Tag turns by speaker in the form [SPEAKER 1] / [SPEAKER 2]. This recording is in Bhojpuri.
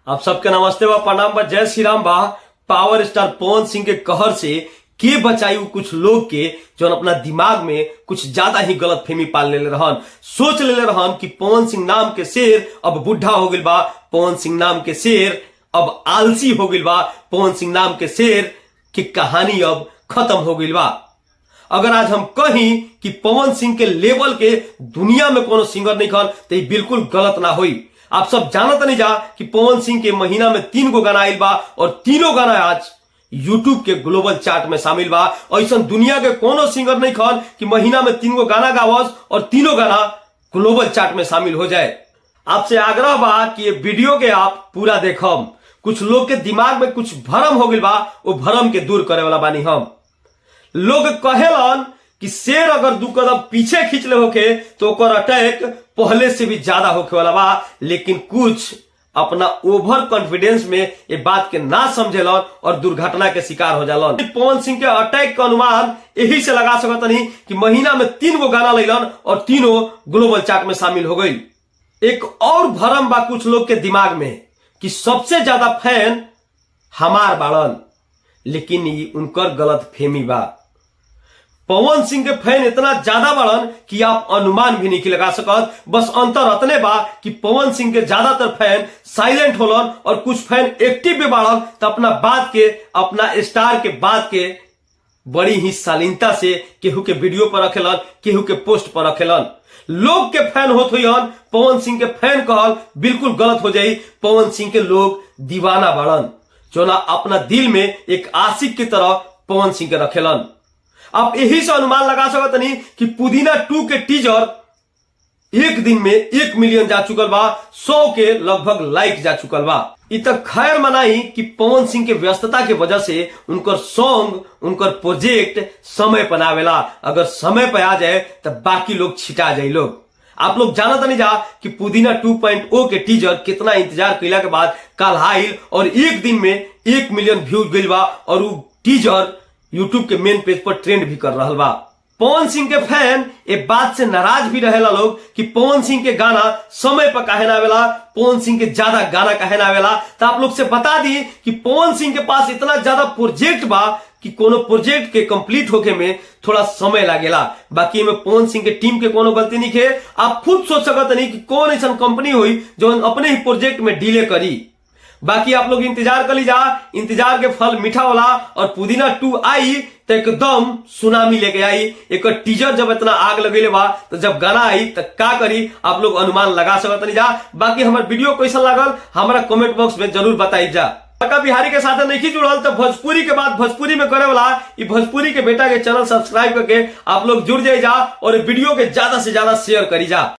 [SPEAKER 1] आप सबके नमस्ते बा, प्रणाम बा, जय श्री राम बा। पावर स्टार पवन सिंह के कहर से के बचाई कुछ लोग के जो अपना दिमाग में कुछ ज्यादा ही गलत फहमी पाल ले रहन। सोच ले रहन कि पवन सिंह नाम के शेर अब बुढ़ा हो गइल बा, पवन सिंह नाम के शेर अब आलसी हो गइल बा, पवन सिंह नाम के शेर की कहानी अब खत्म हो गइल बा। अगर आज हम कहीं कि पवन सिंह के लेवल के दुनिया में कोनो सिंगर नहीं खन तो ये बिल्कुल गलत ना होई। आप सब जानत नहीं जा कि पवन सिंह के महीना में 3 गो गाना आइल बा और तीनों गाना आज यूट्यूब के ग्लोबल चार्ट में शामिल बा। ऐसा दुनिया के कोनो सिंगर नहीं खन कि महीना में 3 गो गाना गावस और तीनों गाना ग्लोबल चार्ट में शामिल हो जाए। आपसे आग्रह बा कि ये वीडियो के आप पूरा देखम। कुछ लोग के दिमाग में कुछ भरम हो गइल बा, वो भरम के दूर करे वाला बानी हम। लोग कहेलन कि शेर अगर 2 कदम पीछे खींच ले होके तो ओकर अटैक पहले से भी ज्यादा होके वाला बा, लेकिन कुछ अपना ओवर कॉन्फिडेंस में ये बात के ना समझेलन और दुर्घटना के शिकार हो जालन। पवन सिंह के अटैक का अनुमान यही से लगा सकत नहीं कि महीना में 3 गो गाना लैलन और तीनों ग्लोबल चार्ट में शामिल हो गई। एक और भरम बा कुछ लोग के दिमाग में कि सबसे ज्यादा फैन हमार बाड़न, लेकिन ये उनकर गलत फहमी बा। पवन सिंह के फैन इतना ज्यादा बढ़न कि आप अनुमान भी नहीं लगा सकत। बस अंतर अतने बा कि पवन सिंह के ज्यादातर फैन साइलेंट होलन और कुछ फैन एक्टिव भी बढ़न तो अपना बात के, अपना स्टार के बात के बड़ी ही शालीनता से केहू के वीडियो पर रखेलन, केहू के पोस्ट पर रखेलन। लोग के फैन होत हुईन, पवन सिंह के फैन कहल बिल्कुल गलत हो जाई। पवन सिंह के लोग दीवाना बढ़न जो ना अपना दिल में एक आशिक की तरह पवन सिंह के रखेलन। आप यही से अनुमान लगा सकत नहीं कि पुदीना 2 के टीजर एक दिन में 1 मिलियन जा चुकल बा, 100 के लगभग लाइक जा चुकल बा। इ तक खैर मनाई कि पवन सिंह के व्यस्तता के वजह से उनकर सॉन्ग, उनकर प्रोजेक्ट समय पर आवेला। अगर समय पर आ जाए तो बाकी लोग छिटा जाए। लोग आप लोग जानत नहीं जा कि पुदीना 2.0 के टीजर कितना इंतजार कैला के बाद कल आइल और एक दिन में 1 मिलियन व्यूज गइल बा और वो टीजर यूट्यूब के मेन पेज पर ट्रेंड भी कर रहा बा। पवन सिंह के फैन एक बात से नाराज भी रहेला लोग कि पवन सिंह के गाना समय पर काहे ना आवेला, पवन सिंह के ज्यादा गाना काहे ना आवेला। तो आप लोग से बता दी कि पवन सिंह के पास इतना ज्यादा प्रोजेक्ट बा कि कोनो प्रोजेक्ट के कंप्लीट होके में थोड़ा समय लागेला। बाकी में पवन सिंह के टीम के कोनो गलती नहीं है। आप खुद सोच सकत नहीं कि कौन ऐसा कंपनी हुई जो अपने ही प्रोजेक्ट में डिले करी। बाकी आप लोग इंतजार कर लीजा, इंतजार के फल मीठा होला और पुदीना 2 आई तो एकदम सुनामी लेके आई। एक टीजर जब इतना आग लगेले बा तो जब गाना आई तो का करी आप लोग अनुमान लगा सकत नहीं जा। बाकी हमार वीडियो कैसा लागल हमारा कमेंट बॉक्स में जरूर बताई जा। का बिहारी के साथ नहीं जुड़ल तो भोजपुरी के बाद भोजपुरी में करे वाला ये भोजपुरी के बेटा के चैनल सब्सक्राइब करके आप लोग जुड़ जाए जा और वीडियो के ज्यादा से ज्यादा शेयर करी जा।